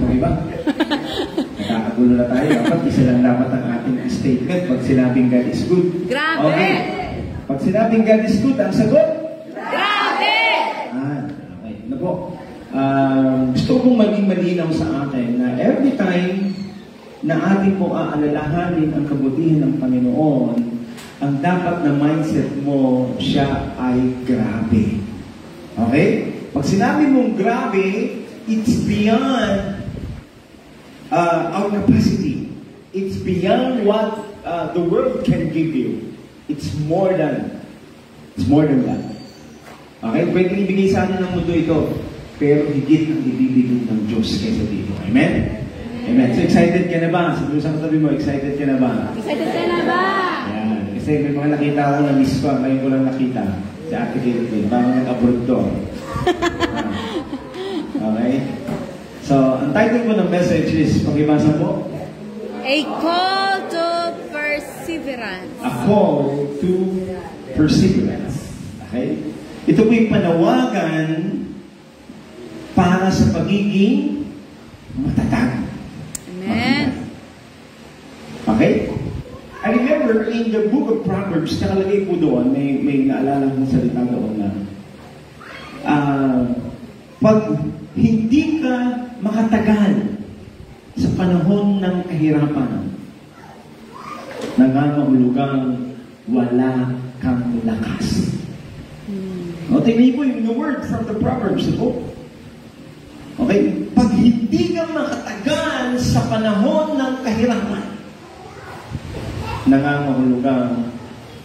Okay ba? Nakakagulo na tayo. Dapat isa lang dapat ang ating statement pag sinabing God is good. Grabe! Okay. Pag sinabing God is good, ang sagot? Grabe! Okay. Ano po? Gusto kong maging malinaw sa atin na every time na ating po aalalahanin ang kabutihan ng Panginoon, ang dapat na mindset mo, siya ay grabe. Okay? Pag sinabi mong grabe, it's beyond our capacity. It's beyond what the world can give you. It's more than that. Okay? Pwede ibigay sa atin ng mundo ito, pero higit ang ibibigay ng Diyos kaysa dito. Amen? Amen. So excited ka na ba? Sa katabi mo, excited ka na ba? Excited ka na ba? Yan. Kasi may mga nakita ako na miss ko. Ngayon ko lang nakita. Si Ate Kate. Parang nag-abroad to. Okay? So, ang title ko ng message is, pag-ibasa mo? A call to perseverance. A call to perseverance. Okay? Ito po yung panawagan para sa pagiging matatag. Amen. Okay? I remember in the book of Proverbs, nakalagay po doon, may naalala kong salita doon na pag hindi ka makatagal sa panahon ng kahirapan, nangangahulugang wala kang lakas. O, tingnan po yung word from the Proverbs, ito. Okay? Pag hindi ka makatagal sa panahon ng kahirapan, nangangahulugang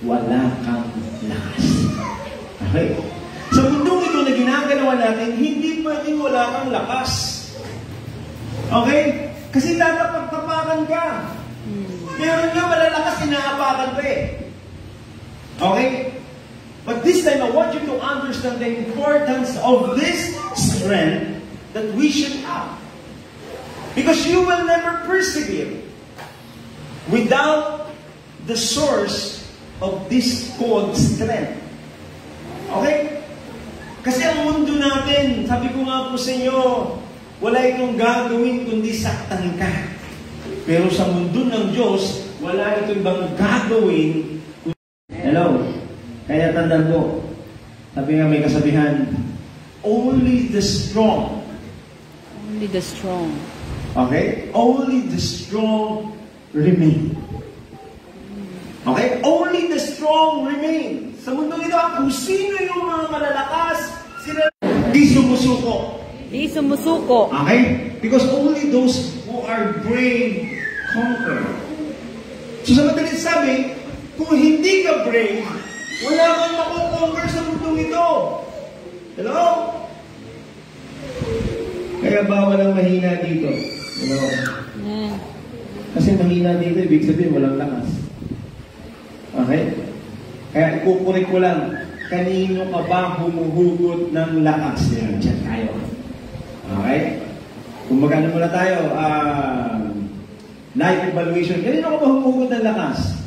wala kang lakas. Okay? Sa mundong ito na ginagalawa natin, hindi pwedeng wala kang lakas. Okay? Kasi tatapagtapakan ka. Meron nga malalakas, inaapakan ka eh. Okay? But this time, I want you to understand the importance of this strength that we should have. Because you will never persevere without the source of this called strength. Okay? Kasi ang mundo natin, sabi ko nga po sa inyo, wala itong gagawin kundi saktan ka. Pero sa mundo ng Diyos, wala itong ibang gagawin. Hello? Kaya tandaan mo, sabi nga may kasabihan, only the strong. Only the strong. Okay? Only the strong remain. Okay? Only the strong remain. Sa mundo ito, kung sino yung mga malalakas, sila di sumusuko. Di sumusuko. Okay? Because only those who are brave conquer. So sa madaling sabi, kung hindi ka brave, wala kang makukonquer sa mundong ito. Hello? Kaya bawal ang mahina dito. Hello? Kasi mahina dito, ibig sabihin walang lakas. Okay? Kaya ikukurik ko lang, kanino ka ba humuhugot ng lakas? Yan, dyan tayo. Okay? Kung magkano muna tayo, life evaluation, kanino ka ba humuhugot ng lakas?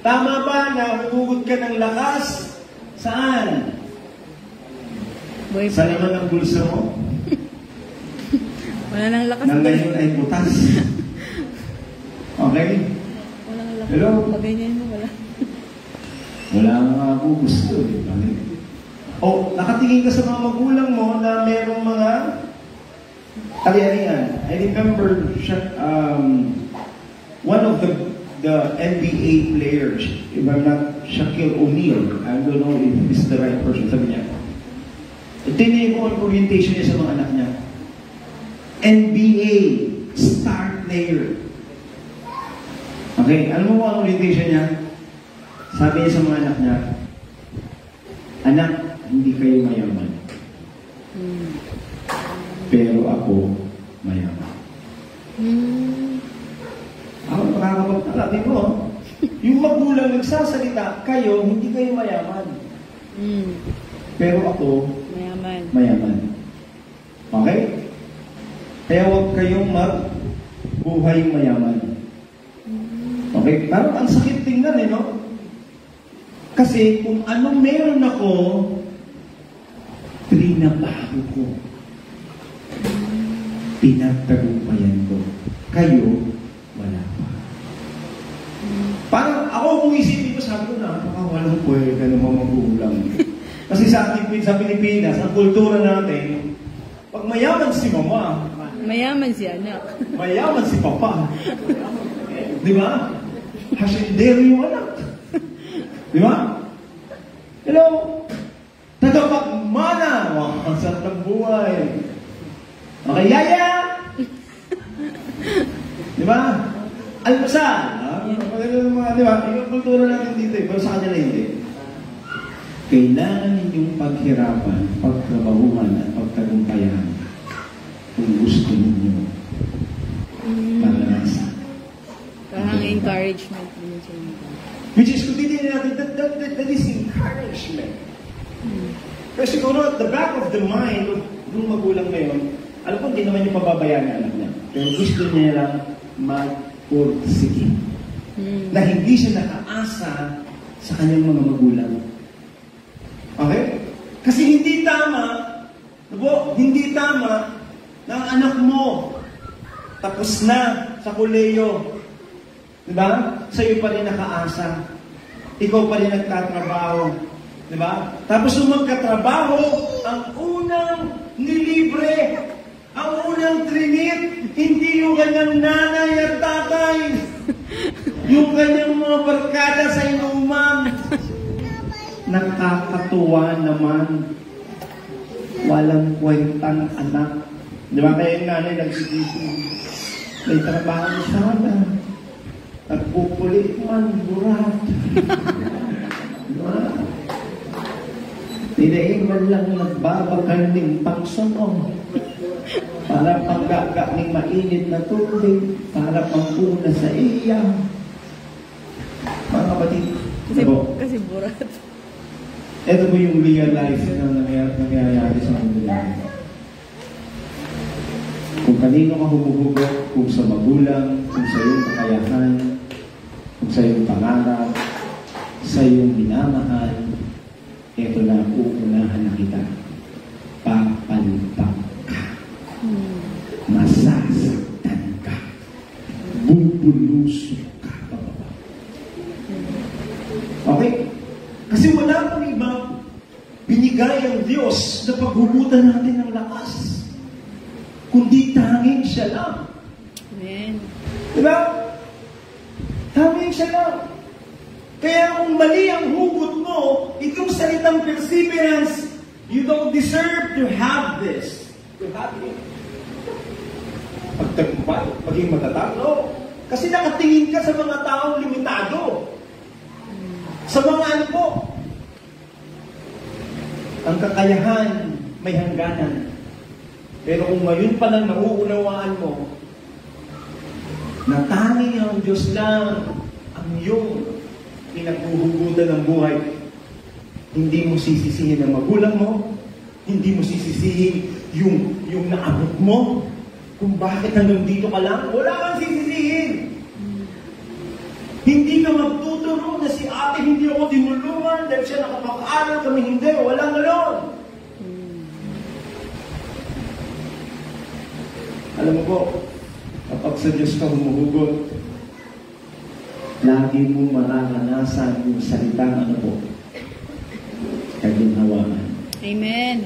Tama ba na humuhugot ka ng lakas? Saan? Sa laman ng bulsa mo? Wala nang lakas. Nang ngayon ay butas. Okay? Walang lakas. Hello? Paganyan mo, wala. Wala nga ako gusto. O, nakatingin ka sa mga magulang mo na merong mga ari-arian. I remember one of the NBA players, if I'm not Shaquille O'Neal, I don't know if this is the right person, sabi niya, tinignan ko ang orientation niya sa mga anak niya. NBA star player. Okay, alam mo kung ang orientation niya? Sabi niya sa mga anak niya, anak, hindi kayo mayaman. Pero ako, mayaman. Ako, nakakapagpalaki mo. Yung magulang nagsasalita, kayo, hindi kayo mayaman. Pero ako, mayaman. Okay? Kaya huwag kayong magbuhay mayaman. Okay? Parang ang sakit tingnan no? Kasi kung anong meron ako, trinabaho ko. pinagtagumpayan ko. Kayo, wala pa. Parang ako kung isipin ko, sabi ko na, walang puwede naman magulang. Kasi sa Pilipinas, ang kultura natin, pag mayaman si mama, Mayaman si anak. mayaman si papa. Di ba? Hasindero yung anak. Di ba? Hello? Tagapagmana. Ang sarap ng buhay. Okay, yaya! Di ba? Almasal. Di ba? Yung kultura natin dito, pero sa kanila hindi. Kailangan ninyong paghirapan, pagtrabahuhan at pagtagumpayan kung gusto ninyo maranasan. Parang encouragement din siya. Which is, kung titignan natin, that is encouragement. Kasi siguro at the back of the mind of yung magulang ngayon, alam ko hindi naman yung pababayaan ng anak niya. Pero gusto niya lang mag-pursige. Na hindi siya nakaasa sa kanyang mga magulang. Okay? Kasi hindi tama, hindi tama na ang anak mo tapos na sa koleyo. Diba? Sa'yo pa rin nakaasa. Ikaw pa rin nagtatrabaho. Diba? Tapos nung magkatrabaho, ang unang nilibre, ang unang trinit, hindi yung kanyang nanay at tatay. Yung kanyang mga barkada sa inuman. Nakakatuwa naman. Walang kwentang anak. Di ba kaya yung nanay nagsigising? May trabaho sana. At pupulit man, burat. Diba? Tinaing man lang nagbabakal ng pangsunong. Para panggaga ng mainit na tubig. Para pangpuna sa iya. Mga kapatid. Kasi burat. Ito po yung real life na nangyayari sa mundo natin. Kung kanino ka humuhugot, kung sa magulang, kung sa iyong kakayahan, kung sa iyong pangarap, sa iyong minamahal, ito na uunahan na kita. Papalipak ka. Masasaktan ka. Bubulusok ka. Okay? Kasi wala pang ibang binigay ang Diyos na paghugutan natin ng lakas. Kundi tanging siya lang. Amen. Diba? Tanging siya lang. Kaya kung mali ang hugot mo, itong salitang perseverance, you don't deserve to have this. To have it. Pagtagumpay, maging matatag. No. Kasi nakatingin ka sa mga taong limitado. Sa mga ano po, ang kakayahan may hangganan. Pero kung ngayon pa lang nauunawaan mo, na tanging ang Diyos lang ang iyong pinaghuhugutan ng buhay, hindi mo sisisihin ang magulang mo, hindi mo sisisihin yung naabot mo, kung bakit hanggang dito ka lang, wala kang sisisihin. Hindi ka magtuturo na si ate hindi ako tinulungan dahil siya nakapag-aral kami hindi. Walang ganon. Alam mo po, kapag sa Diyos ka humuhugot, lagi mo mararanasan yung salitang ano po, kaginhawahan. Amen.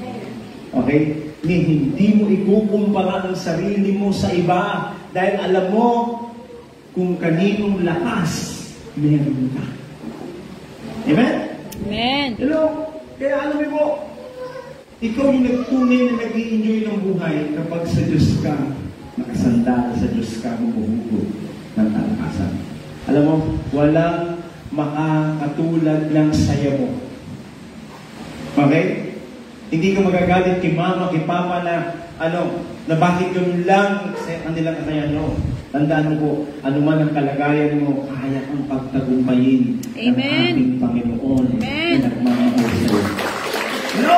Okay? Hindi mo ikukumpara ang sarili mo sa iba dahil alam mo kung kaninong lakas meron ka. Amen? Amen. Hello? Kaya alam mo po, ikaw yung nagtunay na nag-i-enjoy ng buhay kapag sa Diyos ka, nakasandal sa Diyos ka, humuhugot ng talakasan. Alam mo, walang makakatulad ng saya mo. Okay? Hindi ka magagalit kay mama, kay papa na, na bakit yun lang sa kanilang kakayan, no? Tandaan mo po, anuman ang kalagayan mo, kaya kang pagtagumpayin ng ating Panginoon na nagmamahal sa iyo. Hello?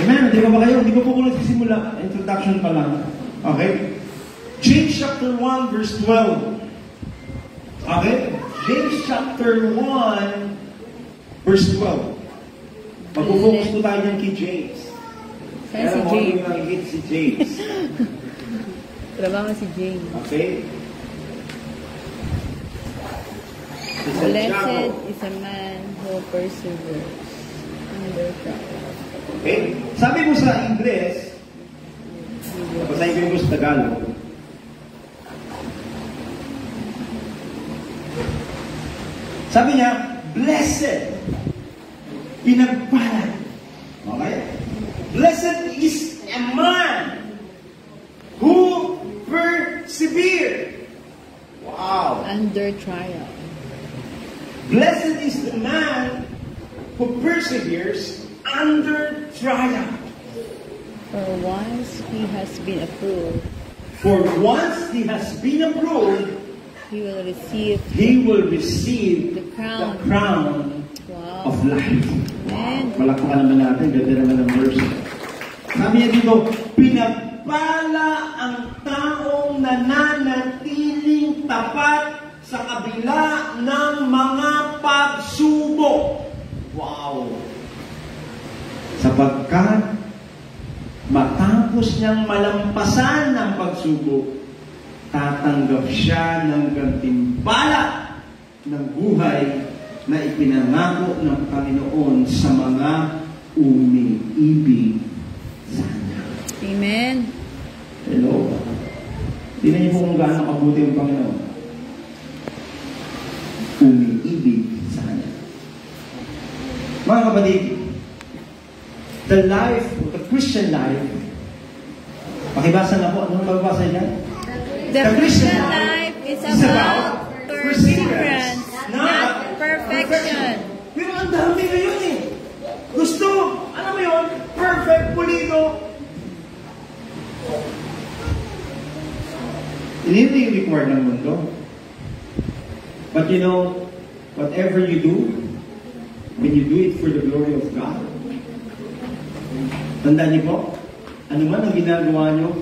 Amen? Di ba ba kayo? Di ba po kung nagsisimula? Introduction pa lang. Okay? James chapter 1 verse 12. Okay? James chapter 1 verse 12. Mag-focus po tayo niyan kay James. Saan si James? Si James. Trabaho si Jane. Okay? Blessed is a man who perseveres under trial. Okay? Sabi mo sa Ingles, basahin ko yung sa Tagalog. Sabi niya, blessed, pinagpalad. Okay? Blessed is a man who perseveres. Wow! Under trial. Blessed is the man who perseveres under trial. For once he has been approved, For once he has been approved, he will receive he will receive the crown. the crown Wow. of life. Amen. Malakpakan naman natin, ganda naman ang verse. Sabi niya dito, pinagpala ang taong nananatiling tapat sa kabila ng mga pagsubok. Wow! Sapagkat matapos niyang malampasan ng pagsubok, tatanggap siya ng gantimpala ng buhay na ipinangako ng Panginoon sa mga umiibig sa Kanya. Amen. Hello. Tingnan niyo po kung gaano kabuti ang Panginoon. Umiibig sa Kanya. Mga kapatid, the life, the Christian life, pakibasa na po. Anong magbasa niya? The Christian life is about perseverance, not perfection. Pero ang dami ngayon eh. Gusto, alam mo yun, perfect, pulido. Hindi yung required ng mundo. But you know, whatever you do, when you do it for the glory of God, tandaan niyo po, ano man ang ginagawa niyo,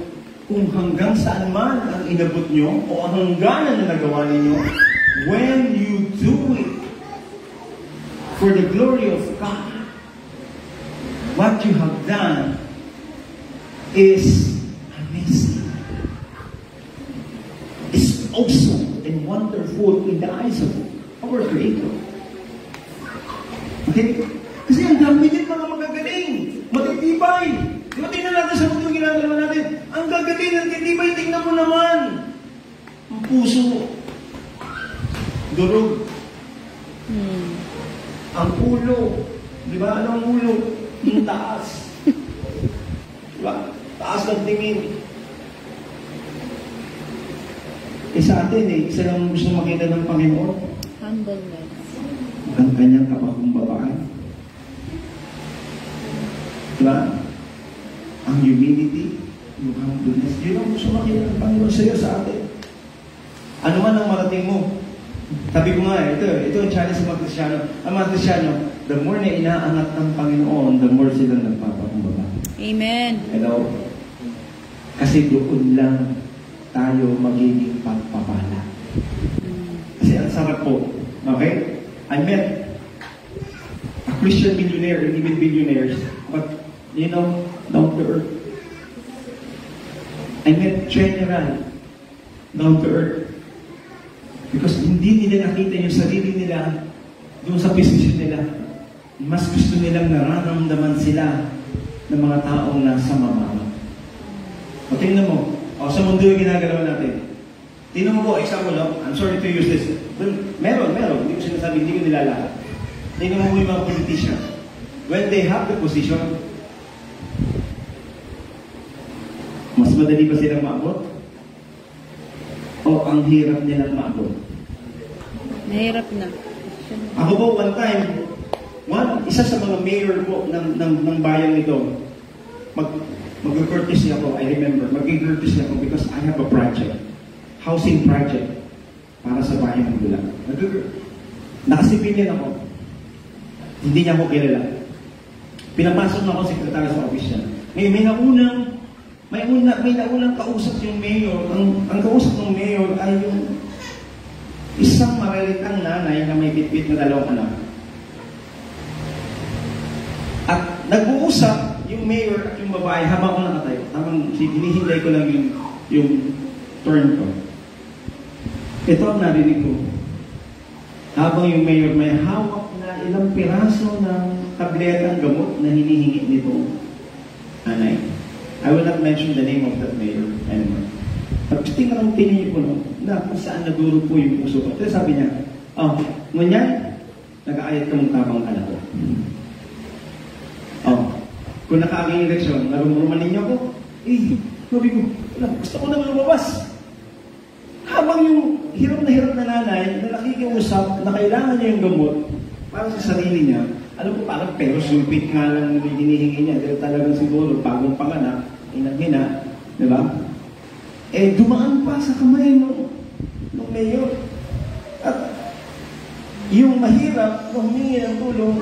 kung hanggang saan man ang inabot niyo, o hanggang ang nagawa ninyo, when you do it for the glory of God, what you have done is amazing. It's awesome and wonderful in the eyes of our Creator. Okay? Kasi ang dami din mga magagaling, matitibay. Di ba tingnan natin sa mundo yung ginagawa natin? Ang gagaling, ang titibay, tingnan mo naman. Ang puso, durog. Ang ulo, di ba? Ano ang ulo? Yung taas. Di ba? Taas ng tingin. Sa atin isa lang gusto makita ng Panginoon. Humbleness. Ang kanyang kapakumbabaan. Diba? Ang humility, yung humbleness. Yun ang gusto makita ng Panginoon sa iyo, sa atin. Ano man ang marating mo. Sabi ko nga, ito ang challenge sa mga Kristyano. Ang mga Kristyano, the more na inaangat ng Panginoon, the more silang nagpapakumbaba. Amen. Hello? Kasi doon lang tayo magiging pagpapala. Kasi ang sarap po. Okay? I met a Christian millionaire and even billionaires, but, you know, down to earth. I met general, down to earth. Because hindi nila nakita yung sarili nila doon sa position nila. Mas gusto nilang nararamdaman sila ng mga taong nasa mama. O tingnan mo, sa mundo yung ginagalaw natin. Tingnan mo po, example, I'm sorry to use this. Well, meron. Hindi ko sinasabi, hindi ko nilalahat. Tingnan mo yung mga politician. When they have the position, mas madali ba silang maabot? O ang hirap nilang maabot? Mahirap na. Ako po, one time, isa sa mga mayor po ng bayan nito, mag-courtesy ako, I remember, mag-courtesy ako because I have a project, housing project, para sa bayan ng Bulacan. Nakasipilyan ako. Hindi niya ako kilala. Pinapasok na ako sa sekretary sa office niya. Ngayon, may naunang kausap yung mayor. Ang kausap ng mayor ay yung isang maralitang nanay na may bitbit na 2 anak. At nag-uusap yung mayor at yung babae habang ako nakatayo. Habang hinihinday ko lang yung turn ko. Ito ang narinig ko. Habang yung mayor may hawak na ilang piraso ng tabletang gamot na hinihingi nito nanay. I will not mention the name of that mayor anymore. Tapos tingnan ko na kung saan naduro po yung puso ko. Kasi sabi niya, ngunyan, nag-aayat ka mong tabang anak ko. Kung nakaaging eleksyon, narumuruman ninyo ako, sabi ko, gusto ko nang lumabas. Habang yung hirap na nanay na nakikiusap na kailangan niya yung gamot para sa sarili niya, alam ko parang pero sulpit nga lang na hinihingi niya dahil talagang siguro bagong panganak, inang-hina, di ba? Dumaan pa sa kamay ng mayor. At yung mahirap na humingi ng tulong,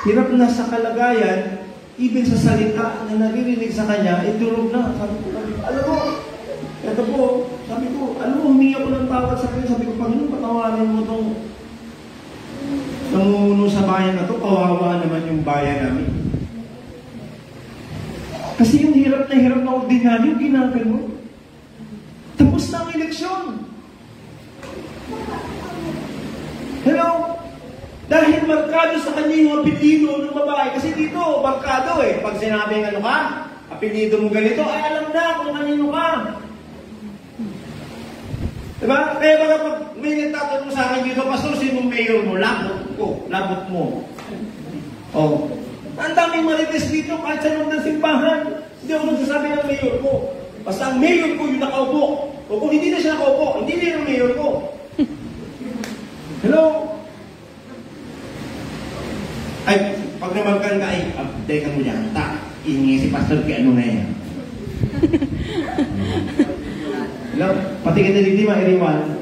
hirap na sa kalagayan, even sa salita na naririnig sa kanya, durog na. Sabi ko, alam mo, ito po, sabi ko, alam mo, humingi ako ng tawad sa kanya. Sabi ko, Panginoon, patawarin mo itong namumuno sa bayan na ito, kawawa naman yung bayan namin. Kasi yung hirap na ordinaryo, ginagano. Tapos na ang eleksyon. Hello? Dahil markado sa kanya yung apelido ng babae. Kasi dito, markado Pag sinabing ano ka, apelido mo ganito, ay alam na kung kanino ka. Diba? Kaya baka pag may nagtatanong sa akin dito, Pastor, sinong mayor mo? Labot ko. Labot mo. Ang daming marites dito, kahit sa loob ng simbahan. Hindi ako nagsasabi ng mayor ko. Basta ang mayor ko yung nakaupo. O kung hindi na siya nakaupo, hindi na yung mayor ko. Hello? Ay, pag naman ka nga, update ka mo dyan. Iingi si Pastor, kaya ano na yan? Pati kita digdi mairiwan.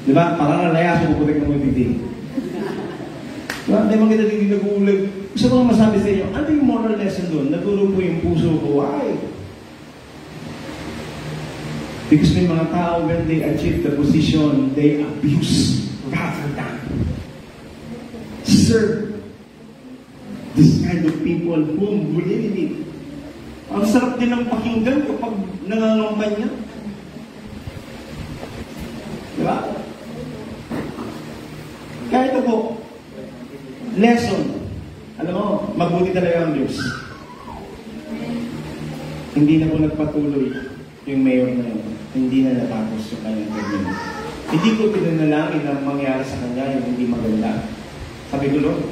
Diba? Parang nalayaso ko putik na mo digdi. Diba? Hindi mo kita digdi nag-uulag. Gusto ko masabi sa inyo, ano yung moral lesson doon? Natulog po yung puso ko. Why? Because may mga tao, when they achieve the position, they abuse rather than serve this kind of people whom really need. Ang sarap din ng pakinggan kapag nangangampan niya. Diba? Kaya ito po, lesson. Alam mo, mabuti talaga ang Diyos. Hindi na po nagpatuloy yung mayor na yun. Hindi na natapos yung kanyang termino. Hindi ko pinanalangin na mangyari sa kanya yung hindi maganda. Sabi ko, Lord,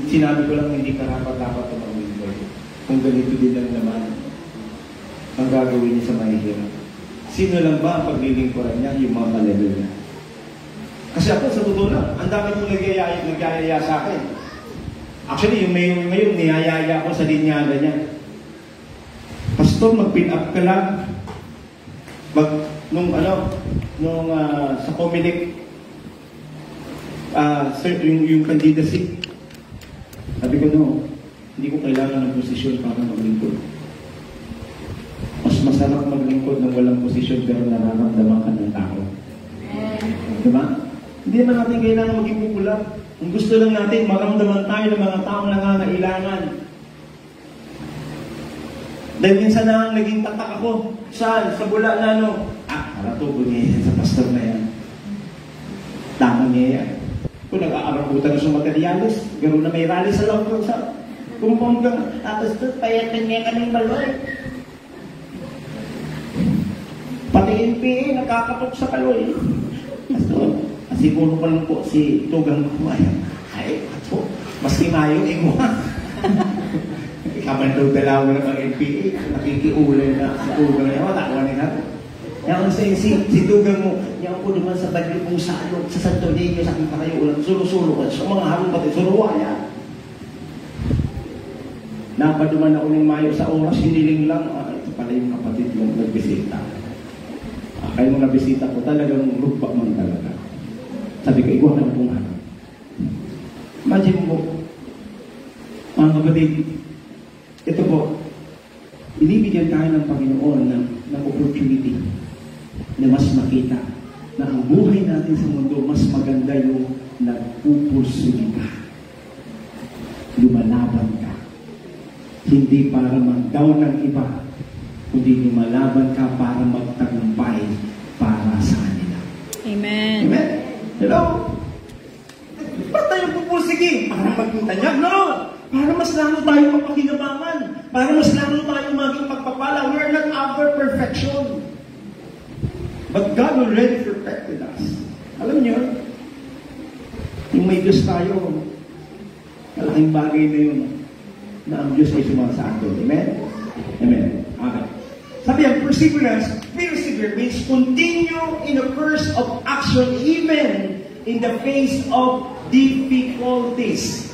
sinabi ko lang hindi karapat-dapat ang pag-ibig. Kung ganito din lang naman ang gagawin niya sa mahihirap. Sino lang ba ang paglilingkuran niya? Yung mga malelevel niya. Kasi ako, sa totoo lang, ang dami kong nagyayaya sa akin. Actually, yung mayor ngayon, niyayaya ko sa linyada niya. Pastor, mag-pin up ka lang. Sa Comelec, yung candidacy, sabi ko, no, hindi ko kailangan ng posisyon para maglingkod. Mas masarap maglingkod ng walang posisyon pero nararamdaman ka ng tao. Diba? Hindi naman natin kailangan maging popular. Ang gusto lang natin, maramdaman tayo ng mga taong nangangailangan. Dahil minsan na naging tatak ako sa bula na haratubo niya yan sa pastor na yan. Tama niya yan. Kung nag-aarabutan sa materialis, gano'n na may rally sa loob ko sa compound ka. Tapos doon, payatan niya kaming baloy. Pati NPA, nakakatok sa kaloy. Pastor, siguro pa lang po si Tugang Kumayan. Ay, ato, maski mayo, iguha. Kaman daw dalawa ng NPA, nakikiulay na sa Tugang na yun, tawa nila. Yan ang si Tugang mo, yan po naman sa bagyo kong salot, sa Santo Niño, sa aking kayo ulang, sulo-sulo ka, sa mga harong pati, suruwaya. Napaduman ako ng mayo sa oras, hiniling lang, ito pala yung kapatid yung nagbisita. Kaya nung nabisita ko, talagang rugba man talaga. Sabi ko, ikaw na pong harap. Imagine mo, mga kapatid, ito po, inibigyan tayo ng Panginoon ng opportunity na mas makita na ang buhay natin sa mundo mas maganda yung nagpupursige ka. Lumalaban ka. Hindi para mag-down ng iba, kundi lumalaban ka para magtagumpay para sa kanila. Amen. Amen? Hello? Ba't tayo pupursige? Para magtutanyag? No! Para mas lalo tayo mapakinabangan. Para mas lalo tayo maging magpapala. We're not after perfection. But God already perfected us. Alam niyo, yung may Diyos tayo, malaking bagay na yun na ang Diyos ay sumama sa atin. Amen? Amen. Okay. Sabi yan, perseverance, persevere means continue in a course of action even in the face of difficulties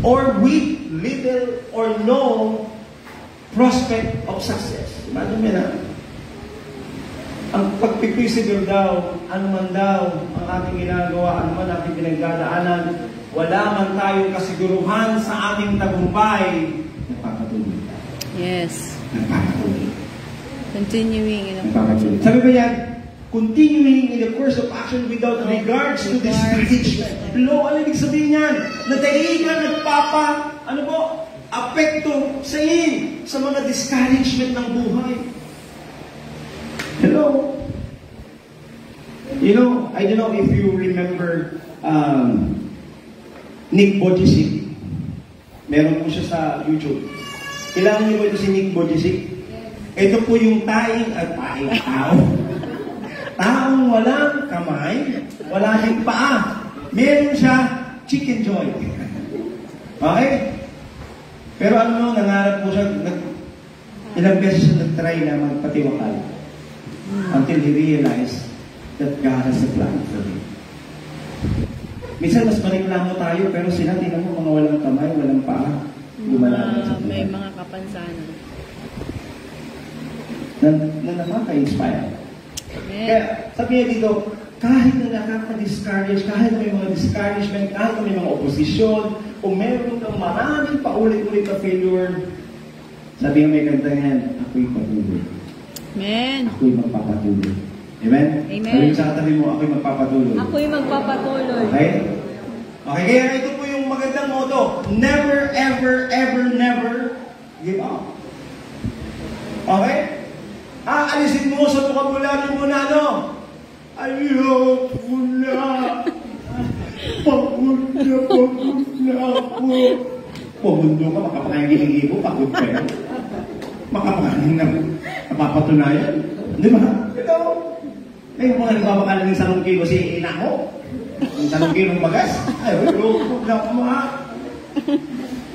or with little or no prospect of success. Imagine mo na, ang pagpipisibir daw, ano man daw ang ating ginagawa, ano man ating pinagdadaanan, wala man tayong kasiguruhan sa ating tagumpay, nagpapatuloy. Yes. Nagpapatuloy. Continuing in a Nagpapatuloy. Sabi ba yan? Continuing in the course of action without regards to discouragement. Hello, ano ibig sabihin yan? Nataigan, apekto sa iyo, sa mga discouragement ng buhay. Hello? You know, I don't know if you remember Nick Vujicic. Meron po siya sa YouTube. Kailangan niyo ba ito si Nick Vujicic? Ito po yung tao. Taong walang kamay, wala ding paa. Meron siya chicken joy. Okay? Pero ano, nangarap po siya, ilang beses siya nag-try na magpatiwakal. Until he realized that God has a plan for him. Minsan mas mareklamo tayo, pero sila, tingnan mo, mga walang kamay, walang paa, lumalaban sa may buhay. mga kapansanan. Na nakaka-inspire. Kaya, sabi niya dito, kahit na nakaka-discourage, kahit may mga discouragement, kahit may mga oposisyon, kung meron kang maraming paulit-ulit na failure, sabi niya may kanta yan, ako'y patuloy. Amen. Ako'y magpapatuloy. Amen? Amen. Sabi sa katabi mo, ako'y magpapatuloy. Ako'y magpapatuloy. Okay? Okay, kaya ito po yung magandang motto. Never, ever, ever, never give up. Okay? Aalisin mo sa vocabulary mo na ano? Ayoko na. Pagod na ako. Pumundo ka, makapakain ng ibo, pagod ka yan. Makapakain na napapatunayan. Di ba? Ito. May mga nagpapakain ng 3 kilo si ina mo. Yung 3 kilo bagas. Ay, ayoko na ako mga.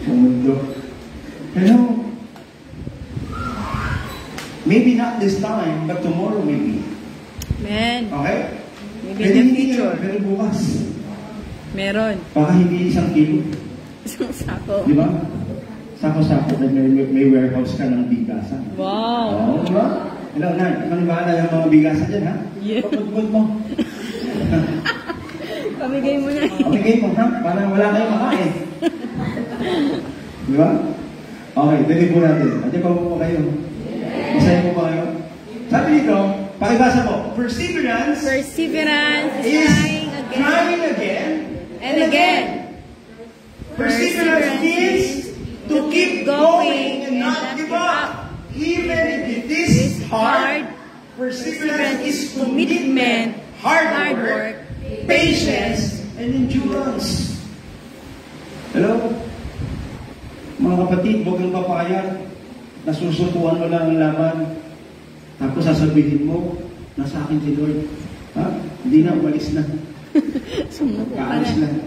Pumundo. Hello? Maybe not this time, but tomorrow maybe. Amen. Okay? Maybe in the future. Pero bukas. Meron. Baka hindi 1 kilo. Isang sako. Di ba? Sako-sako. May warehouse ka ng bigasan. Wow. Oo, di ba? Hello, na. Maniwala yung mga bigasan dyan, ha? Yeah. Pagod mo. Pamigay mo na. Pamigay mo, ha? Parang wala kayong makain. Di ba? Okay, dali po natin. Ate pa po kayo. Masaya po ba kayo? Sabi dito, pakibasa mo, perseverance Perseverance is is trying again and again. Perseverance means to keep going and not give up. Even if it is hard, perseverance is commitment, hard work, patience, and endurance. Hello? Mga kapatid, huwag kang papayag. Nasusutuan mo lang ang laban. Tapos sasabihin mo, nasa akin si Lord. Ha? Hindi na, umalis na. Sumuko ka Kaalis na. na.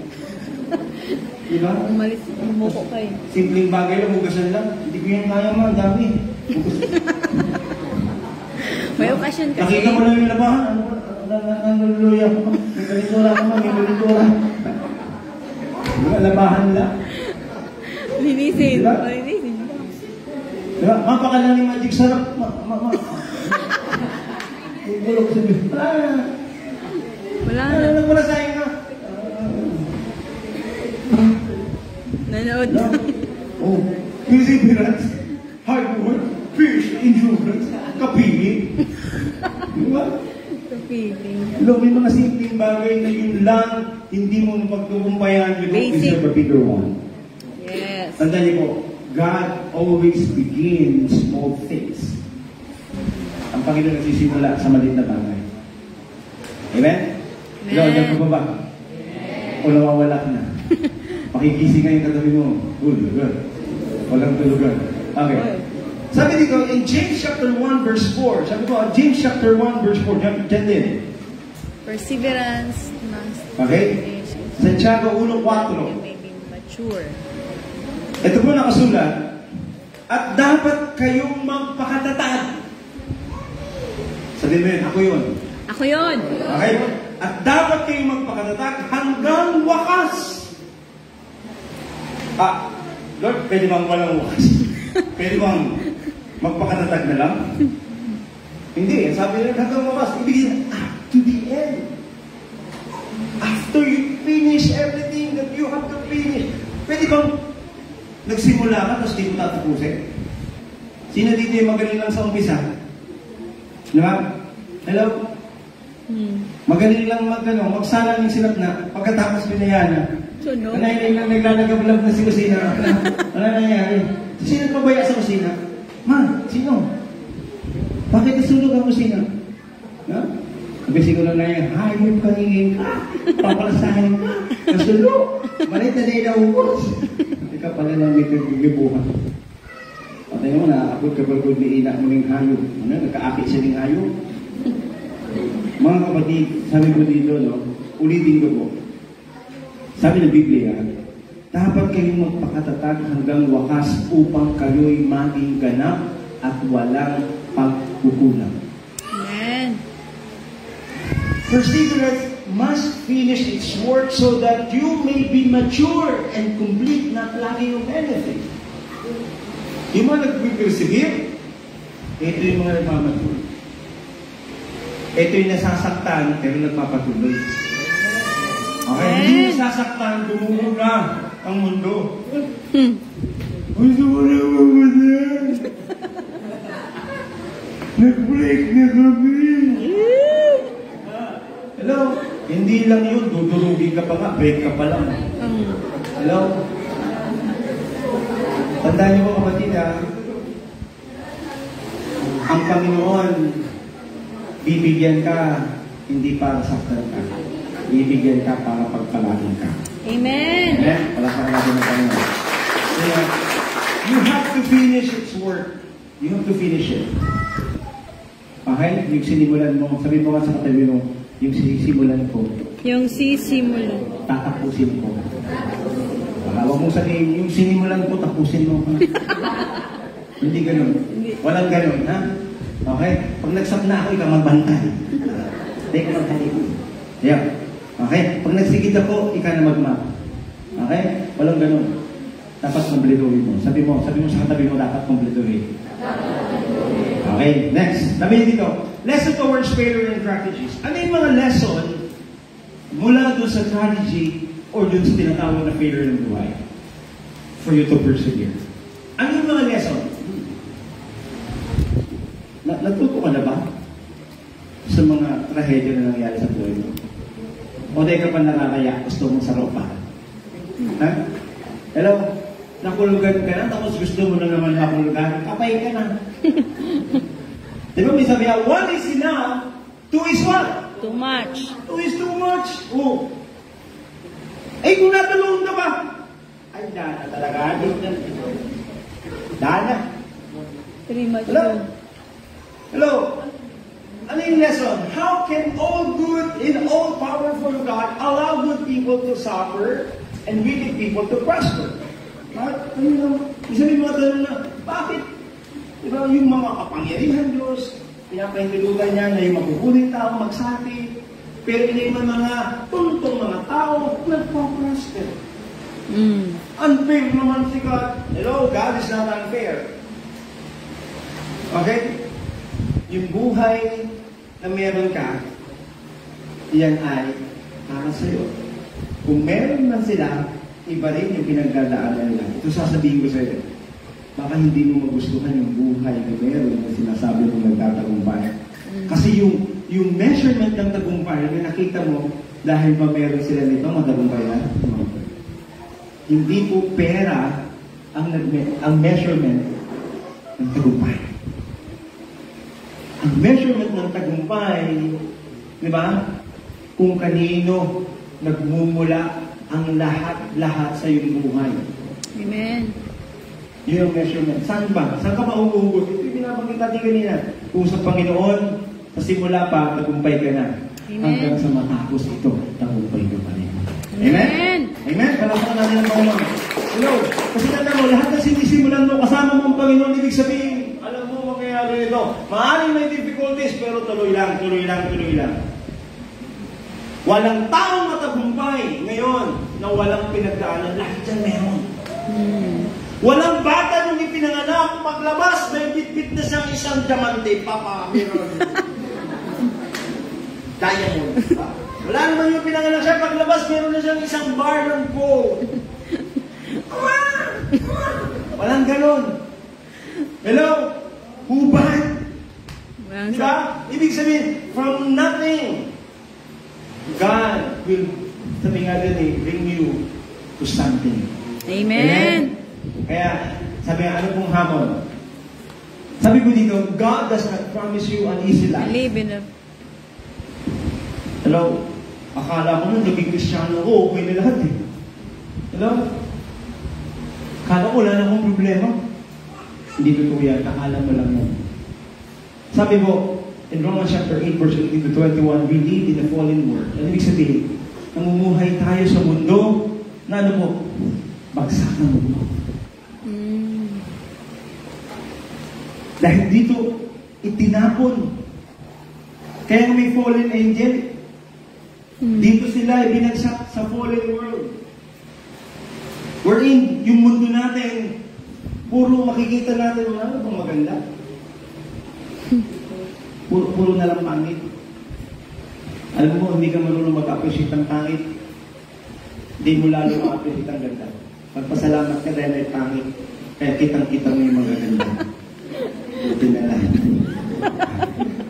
Diba? Umalis, sumuko ka eh. Simpleng bagay lang, hugasan lang. Hindi ko yan kaya mga dami. May okasyon kasi. Nakita mo lang yung labahan. Naluluya ko. May balitura ko, may balitura. Mga labahan lang. Linisin. Diba? Linisin. Diba? Mapakalang ni Magic sarap. Bulok sabi. Wala Ano na. nagwala sa'yo na? Nanood. No? Oh, perseverance, hard work, fierce endurance, kapili. Diba? Kapiling. Alam, may mga simpleng bagay na yun lang, hindi mo pagtukumpayan, you don't Basic. deserve a bigger one. Yes. Tandaan niyo po, God always begins small things Panginoon nagsisimula sa maliit na bagay. Amen? Ikaw, dyan ka ba ba? O nawawala ka na? Pakigising ngayon katabi mo. Good. Walang tulugan. Okay. Sabi dito, in James chapter 1 verse 4, sabi ko, James chapter 1 verse 4, dyan din. Perseverance must Okay? Santiago 1:4. you may be mature. Ito po nakasulat, at dapat kayong magpakatatag. Sabihin mo yun, ako yun. Ako yun. Okay? At dapat kayong magpakatatag hanggang wakas. Lord, pwede bang walang wakas? Pwede bang magpakatatag na lang? Hindi. Sabi nila hanggang wakas. Ibig up to the end. After you finish everything that you have to finish. Pwede bang nagsimula ka tapos di mo tatapusin? Sino dito yung magaling lang sa umpisa? Di ba? Hello? Magaling lang magsala ng sinap na pagkatapos pinayana. So, no? Kanay lang naglalagablab na si kusina. Ano nangyari? Sino pabaya sa kusina? Ma, sino? Bakit nasunog ang kusina? Ha? Sabi siguro na yan, hayop kaningin ka, papalasahin ka, nasunog, malit na day na ubos. Ika pala lang may kagibuhan. Patay mo na, akot kapagod ni ina mo ng hayop. Ano? Nagkaakit siya ng hayop. Mga kapatid, sabi ko dito, ulitin ko po. Sabi ng Biblia, dapat kayong magpakatatag hanggang wakas upang kayo'y maging ganap at walang pagkukulang. Amen. Perseverance must finish its work so that you may be mature and complete, not lacking of anything. Yung mga nag-persevere, ito yung mga nagmamature. Ito yung nasasaktan, pero nagpapatuloy. Okay, hindi nasasaktan, dumumula ang mundo. Gusto mo na mamatay. Nag-break na kami. Hello? Hindi lang yun, dudurugin ka pa nga, break ka pa lang. Hello? Tandaan niyo po kapatid ang Panginoon, bibigyan ka, hindi para saktan ka. Bibigyan ka para pagpalain ka. Amen. Amen? Palasakan natin ng Panginoon. Kaya, you have to finish its work. You have to finish it. Okay? Yung sinimulan mo, sabi mo nga sa katabi mo, yung sisimulan ko. Yung sisimulan. Tatapusin ko. Huwag mong sabihin, yung sinimulan ko, tapusin mo. Hindi ganun. Walang ganun, ha? Okay? Pag nagsap na ako, ikaw magbantay. Hindi ka magbantay. Yeah. Okay? Pag nagsigid ako, ikaw na magmap. Okay? Walang ganun. Dapat kompletuhin mo. Sabi mo sa katabi mo, dapat kompletuhin. Okay, next. Sabi niyo dito, lesson towards failure and strategies. Ano yung mga lesson mula doon sa strategy or doon sa tinatawag na failure ng buhay for you to persevere? Ano yung mga lesson? Natuto ka na ba sa mga trahedya na nangyari sa buhay mo? O dahil ka pa nakakaya, gusto mong saropa? Ha? Hello? Nakulugan ka na, tapos gusto mo na naman makulugan, kapay ka na. Di ba may sabi na, 1 is enough, 2 is what? Too much. 2 is too much. Oh. Ay, kung natulong na ba? Ay, dana talaga. Dana. Premature. Hello? Hello? Ano yung lesson? How can all good and all powerful God allow good people to suffer and wicked people to prosper? Isabi mo tanong na, bakit? Diba yung mga kapangyarihan Diyos, pinapahintulugan niya na yung mapupuling tao magsabi, pero yung mga tuntong mga tao nagpo-prosper. Unfair naman si God. Hello, God is not unfair. Okay? Yung buhay na meron ka, yan ay para sa'yo. Kung meron man sila, iba rin yung pinagdadaanan nila. Ito sasabihin ko sa'yo. Baka hindi mo magustuhan yung buhay na meron na sinasabi mong nagtatagumpay. Kasi yung measurement ng tagumpay na nakita mo, dahil ba meron sila nito, matagumpay na? Hindi po pera ang measurement ng tagumpay. Ang measurement ng tagumpay, di ba? Kung kanino nagmumula ang lahat-lahat sa iyong buhay. Amen. Yun ang measurement. Saan ba? Saan ka mauugot? Ito yung binabanggit natin kanina. Kung sa Panginoon, sa simula pa, tagumpay ka na. Amen. Hanggang sa matapos ito, tagumpay ka pa rin. Amen? Amen. Amen? Palakpakan natin ang Panginoon. Hello? Kasi tanda mo, lahat na sinisimulan mo, kasama mo ang Panginoon, ibig sabihin, alam mo mangyayari ito. Maaaring may difficulties, pero tuloy lang, tuloy lang, tuloy lang. Walang taong matagumpay ngayon na walang pinagdaanan. Lahat dyan meron. Walang bata nung ipinanganak, paglabas, may bitbit na siyang isang diamante. Papa, meron. Diamond. Wala naman yung pinanganak siya, paglabas, meron na siyang isang bar ng gold. Walang ganon. Hello? Hubad. Diba? Ibig sabihin, from nothing, God will, sabi nga din bring you to something. Amen. Kaya, sabi nga, ano pong hamon? Sabi ko dito, God does not promise you an easy life. Live in a... Hello? Akala ko nung naging Kristyano ko, okay na lahat eh. Hello? Akala ko wala na akong problema. Hindi totoo yan, akala mo lang yun. Sabi ko, in Romans chapter 8, verse 18 to 21, we live in a fallen world. Ano ibig sabihin? Namumuhay tayo sa mundo na ano po? Bagsak na mundo. Dahil dito, itinapon. Kaya may fallen angel. Dito sila ibinagsak sa fallen world. Wherein, yung mundo natin, puro makikita natin, wala bang maganda? Puro na lang pangit. Alam mo, hindi ka marunong mag-appreciate ng pangit. Hindi mo lalo ma-appreciate ang ganda. Magpasalamat ka dahil ay pangit. Kaya kitang-kita mo yung mga ganda. Buti na lang.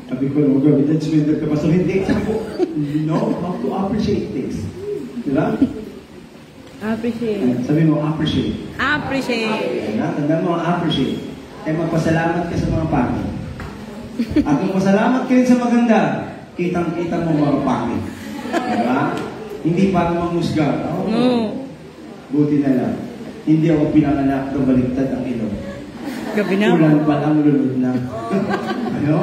Sabi ko, no, grabe, judgmental ka pa. So, hindi. Sabi ko, no, how to appreciate things. Diba? Appreciate. Sabi mo, appreciate. Appreciate. Tanda mo, appreciate. Kaya magpasalamat ka sa mga pangit. At kung pasalamat ka rin sa maganda, kitang-kita mo mga pangit. Diba? Hindi para mamusga. Oh, No. Buti na lang. Hindi ako pinanganak na baliktad ang ilong. Gabi na. Ulan pa lang, lulod na. Ano?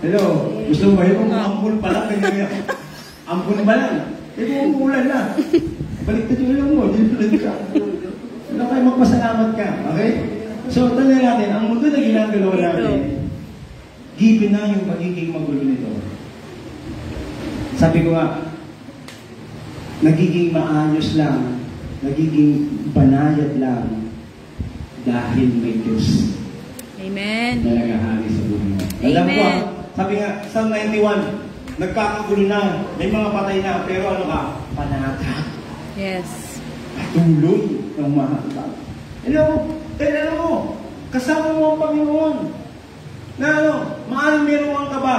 Hello? Gusto mo ba yung ampul pa lang? Ampul ba lang? Kung ulan na. Baliktad yung ilong mo. Dilulod ka. Ano kayo magpasalamat ka? Okay? So, tanda natin, ang mundo na ginagalaw natin, given na yung magiging magulo nito. Sabi ko nga, nagiging maayos lang, nagiging banayad lang dahil may Diyos. Amen. Na nagahari sa buhay mo. Alam ko, sabi nga, Psalm 91, nagkakagulo na, may mga patay na, pero ano ka? Panatag. Yes. Patuloy ng mahal. Hello? Dahil alam mo, kasama mo ang Panginoon. Na ano, maaaring meron ka ba?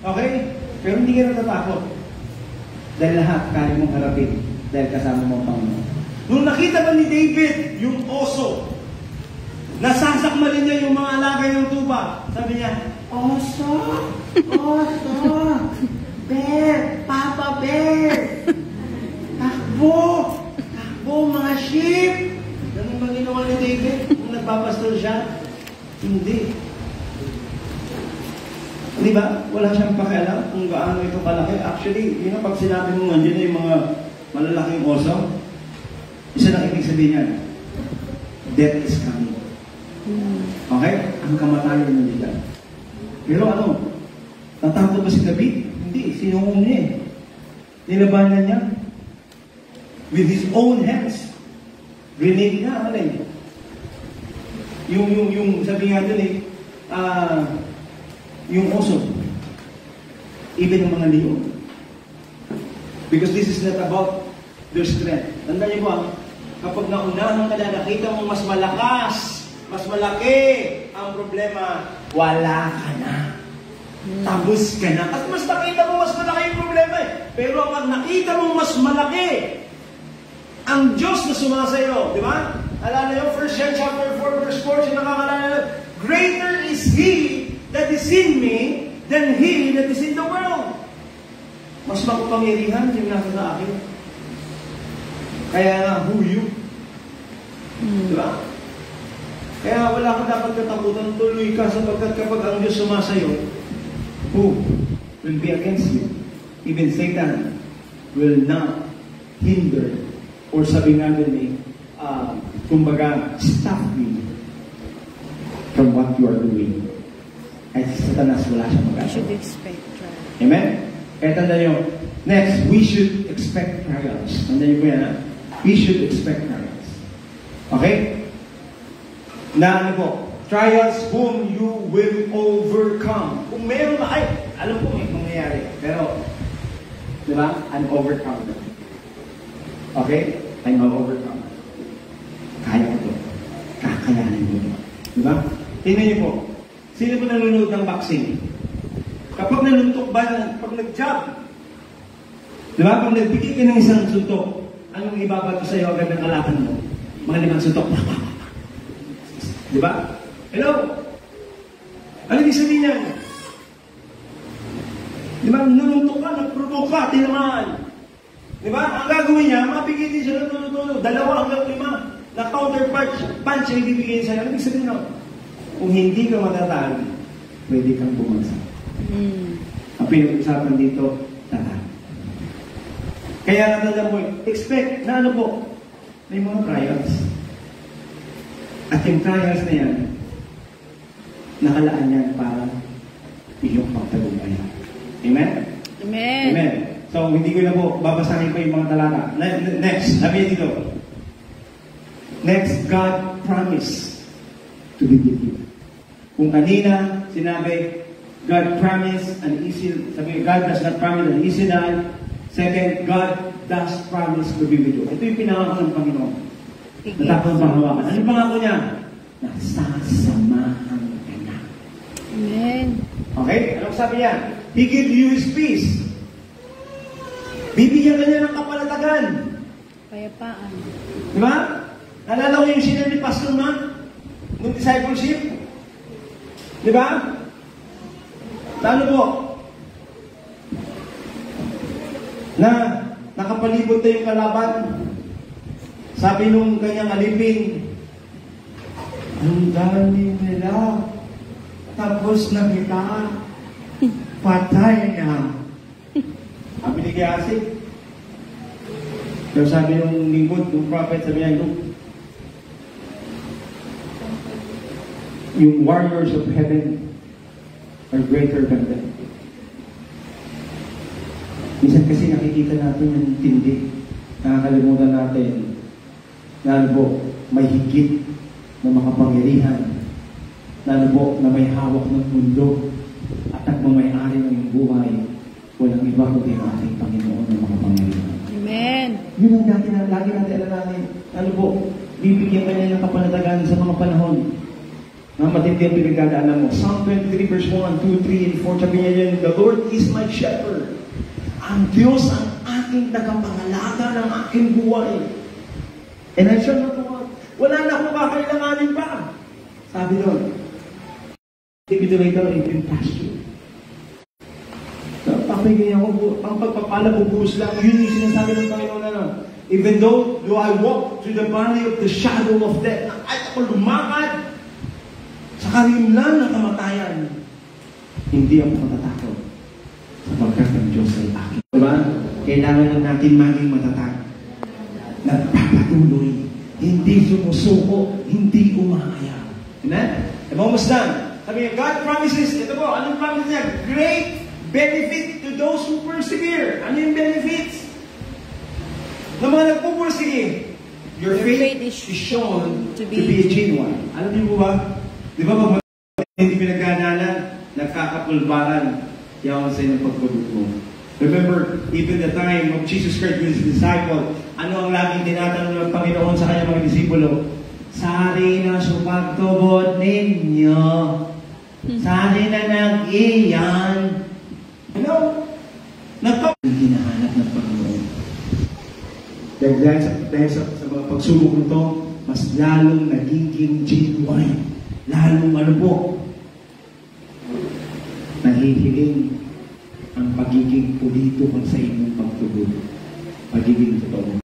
Okay? Pero hindi ka natatakot. Dahil lahat kaya mong harapin. Dahil kasama mo ang Panginoon. Nung nakita ba ni David yung oso, nasasakmalin niya yung mga alagay ng tuba. Sabi niya, oso! Oso! Bear! Papa Bear! Takbo! Takbo mga sheep! Ganun ba ginawa ni David? Kung nagpapastor siya? Hindi. Di ba? Wala siyang pakialam kung gaano ito kalaki. Actually, yun ang pag sinabi mo nandiyan na yung mga malalaking oso, isa lang ibig sabihin niyan, death is coming. Okay? Ang kamatayan nandiyan. Pero ano? Natakot ba si David? Hindi. Sinuong niya eh. Nilabanan niya. With his own hands. Grenade niya. Ano eh? Yung sabi nga dun eh, yung oso, even ng mga leon. Because this is not about their strength. Tandaan niyo ba, kapag naunahan ka na, nakita mo mas malakas, mas malaki ang problema, wala ka na. Tapos ka na. At mas nakita mo mas malaki yung problema eh. Pero pag nakita mo mas malaki, ang Diyos na sumasayo, di ba? Alala niyo, 1 John chapter 4, verse 4, siya nakakalala, greater is He that is in me than he that is in the world. Mas makapangyarihan yung nasa sa akin. Kaya nga, who you? Diba? Kaya wala kang dapat katakutan, tuloy ka sapagkat kapag ang Diyos sumasayo, who will be against you? Even Satan will not hinder or sabi nga din kumbaga, stop you from what you are doing. Ay si Satanas wala siyang magagawa. We should expect trial. Amen? Kaya tanda nyo, next, we should expect trials. Tanda nyo po yan, ha? We should expect trials. Okay? Na ano po, trials whom you will overcome. Kung meron na, alam ko may mangyayari. Pero, di ba? I'm overcome. Okay? I'm overcome. Kaya ko to. Kakayanin ko to. Di ba? Tingnan niyo po. Sino po nanonood ng boxing? Kapag nanuntok ba, pag nag-jab, di ba? Pag nagbigay ka ng isang suntok, anong ibabato sa iyo agad ng kalaban mo? Mga 5 suntok. Di ba? Hello? Ano ibig sabihin niyan? Di ba? Nanuntok ka, nag-provoke ka, tinamaan. Di ba? Ang gagawin niya, mabigay din siya ng tulo-tulo. 2 hanggang 5 na counterpunch ang ibibigay siya. Ano ibig sabihin no? Kung hindi ka matatag, pwede kang bumagsak. Ang pinag-usapan dito, tatag. Kaya natanda mo, expect na ano po, may mga trials. At yung trials na yan, nakalaan yan para iyong pagtagumpayan. Amen? Amen. Amen. So, hindi ko na po babasahin pa yung mga talata. Next, sabi niya dito. Next, God promised to be with you. Kung kanina, sinabi, God promised an easy, sabi, God does not promise an easy life. Second, God does promise to be with you. Ito yung pinangako ng Panginoon. Natapos ang hawakan. Ano yung pangako niya? Nasasamahan ka na. Amen. Okay? Anong sabi niya? He gives you His peace. Bibigyan ka niya ng kapalatagan. Payapaan. Di ba? Nalala ko yung sinabi ni Pastor Matt nung discipleship? Di ba? Lalo po, na nakapalibot na yung kalaban. Sabi nung kanyang alipin, ang dami nila, tapos na kita, patay na. Sabi ni Kiasik. Pero sabi nung lingkod, nung prophet, sabi niya, yung warriors of heaven are greater than them. Minsan kasi nakikita natin yung tindi. Nakakalimutan natin na may higit na makapangyarihan. Na na may hawak ng mundo at nagmamayari ng iyong buhay. Walang iba kundi ang ating Panginoon na makapangyarihan. Amen. Yun ang lagi natin alalahanin. Bibigyan ka niya ng kapanatagan sa mga panahon na matindi ang pinagdadaanan mo. Psalm 23 verse 1, 2, 3, and 4, sabi niya yan, the Lord is my shepherd. Ang Diyos ang aking tagapangalaga ng aking buhay. And I shall not want. Wala na akong kakailanganin pa. Sabi doon, take it later in green pasture. Papagay ako, ang pagpapala bubuhos lang. Yun yung sinasabi ng Panginoon na even though I walk through the valley of the shadow of death, at ako lumakad sa karimlan ng kamatayan, hindi ako matatakot sapagkat ang Diyos ay akin. Diba? Kailangan lang natin maging matatag. Nagpapatuloy. Hindi sumusuko. Hindi umahaya. Amen? I'm almost done. Sabi niya, God promises, ito po, anong promise niya? Great benefit to those who persevere. Ano yung benefits? Na mga nagpupursige, your faith is shown to be genuine. Alam niyo po ba? Di ba pag hindi pinagkanalan, nagkakapulbaran yawan sa inyong pagpagod mo. Remember, even the time of Jesus Christ with His disciple, ano ang laging tinatanong ng Panginoon sa kanyang mga disipulo? Sari na supagtubod ninyo. Sari na nag-iyan. Ano? Hinahanap ng Panginoon. Dahil sa mga pagsubok nito, mas lalong nagiging genuine. Lalong ano po? nahihiling ang pagiging pulito sa inyong pagtubod. Pagiging totoo.